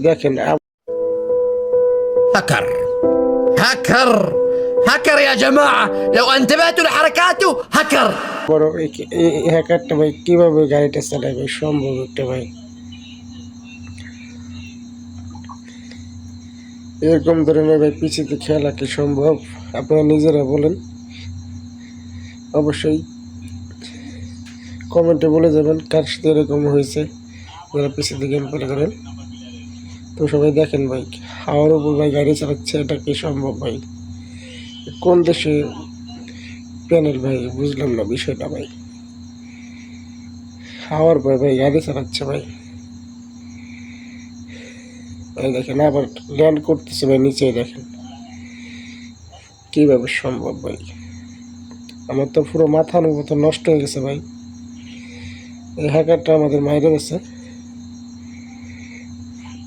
দেখেন هكر هكر هكر يا جماعة، لو انتبهتوا لحركاته هكر. বড় এই হ্যাকারটা ভাই কিভাবে গাড়িটা চালায় ভাই, সম্ভব একটা ভাই? এরকম ধরনের ভাই পিছিয়ে খেলা কি সম্ভব? আপনারা নিজেরা বলেন, অবশ্যই কমেন্টে বলে যাবেন কার সাথে এরকম হয়েছে যারা পিছিয়ে গেম প্লে করেন। তো সবাই দেখেন ভাই, হাওয়ার উপর ভাই গাড়ি চালাচ্ছে, এটা কি সম্ভব ভাই? কোন দেশে প্যানেল ভাই, বুঝলাম না বিষয়টা ভাই। হাওয়ার পর ভাই গাড়ি চালাচ্ছে ভাই, ভাই দেখেন আবার ল্যান্ড করতেছে ভাই নিচে, দেখেন কিভাবে সম্ভব ভাই? আমার তো পুরো মাথা মতো নষ্ট হয়ে গেছে ভাই। এই হ্যাকারটা আমাদের মাইরে গেছে।